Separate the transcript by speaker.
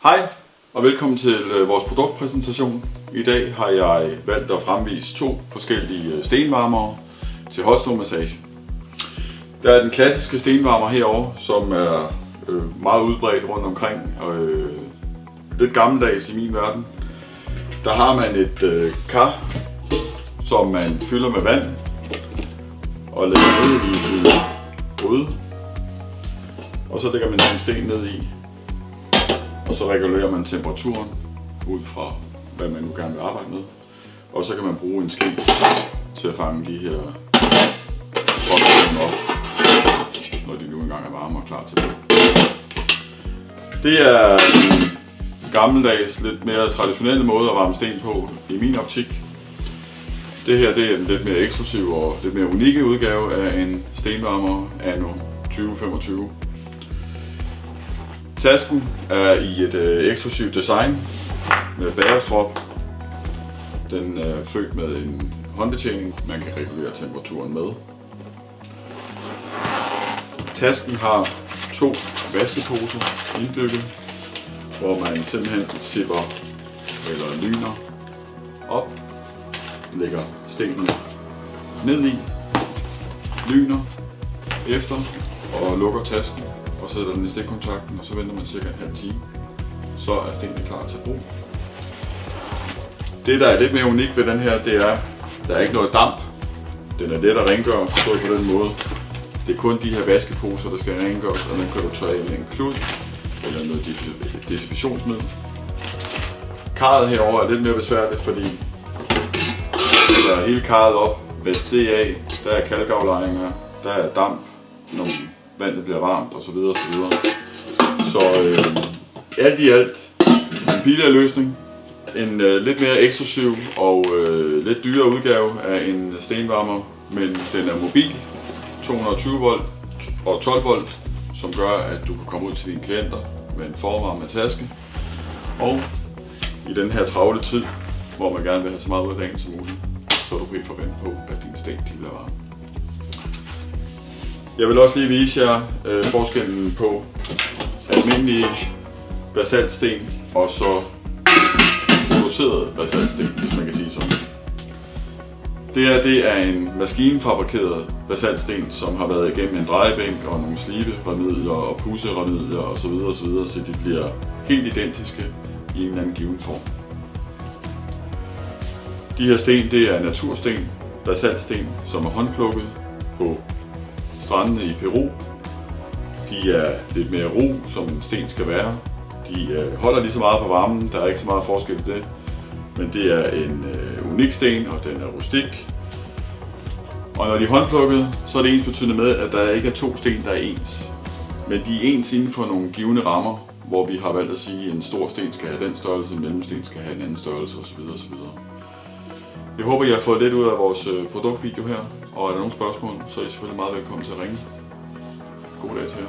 Speaker 1: Hej og velkommen til vores produktpræsentation. I dag har jeg valgt at fremvise to forskellige stenvarmere til hotstålmassage. Der er den klassiske stenvarmer herovre, som er meget udbredt rundt omkring, lidt gammeldags i min verden. Der har man et kar, som man fylder med vand og lægger ned i sin gryde, og så lægger man sin sten ned i. Og så regulerer man temperaturen ud fra, hvad man nu gerne vil arbejde med. Og så kan man bruge en ske til at fange de her hotstål op, når de nu engang er varme og klar til det. Det er en gammeldags, lidt mere traditionelle måde at varme sten på i min optik. Det her det er en lidt mere eksklusiv og lidt mere unikke udgave af en stenvarmer anno 2025. Tasken er i et eksklusivt design med bærestrop. Den er født med en håndbetjening, man kan regulere temperaturen med. Tasken har to vaskeposer indbygget, hvor man simpelthen sipper eller lyner op, lægger stenen ned i, lyner efter og lukker tasken. Og sætter den i stikkontakten, og så venter man cirka en halv time. Så er stenen klar til brug. Det, der er lidt mere unikt ved den her, det er, at der er ikke noget damp. Den er let at rengøre, forstået på den måde. Det er kun de her vaskeposer, der skal rengøres, og den kan du tørre med en klud eller noget desinfektionsmiddel. Karret herover er lidt mere besværligt, fordi der er hele karret op. Hvis det er af, der er kalkaflejringer, der er damp, når vandet bliver varmt osv. Så alt i alt en billigere løsning. En lidt mere eksklusiv og lidt dyrere udgave af en stenvarmer, men den er mobil, 220 volt og 12 volt, som gør at du kan komme ud til dine klienter med en forvarmet taske. Og i den her travle tid, hvor man gerne vil have så meget ud af dagen som muligt, så er du fri for at vente på, at din sten bliver varm. Jeg vil også lige vise jer forskellen på almindelige basaltsten og så produceret basaltsten, hvis man kan sige sådan. Det er en maskinfabrikeret basaltsten, som har været igennem en drejebænk og nogle sliberemedier og pudseremedier osv., så de bliver helt identiske i en eller anden given form. De her sten, det er natursten, basaltsten, som er håndplukket på strandene i Peru. De er lidt mere ro, som en sten skal være. De holder lige så meget på varmen, der er ikke så meget forskel i det. Men det er en unik sten, og den er rustik. Og når de er håndplukket, så er det ensbetydende med, at der ikke er to sten, der er ens. Men de er ens inden for nogle givne rammer, hvor vi har valgt at sige, at en stor sten skal have den størrelse, en mellemsten skal have en anden størrelse osv. Jeg håber, I har fået lidt ud af vores produktvideo her, og er der nogle spørgsmål, så er I selvfølgelig meget velkommen til at ringe. God dag til jer.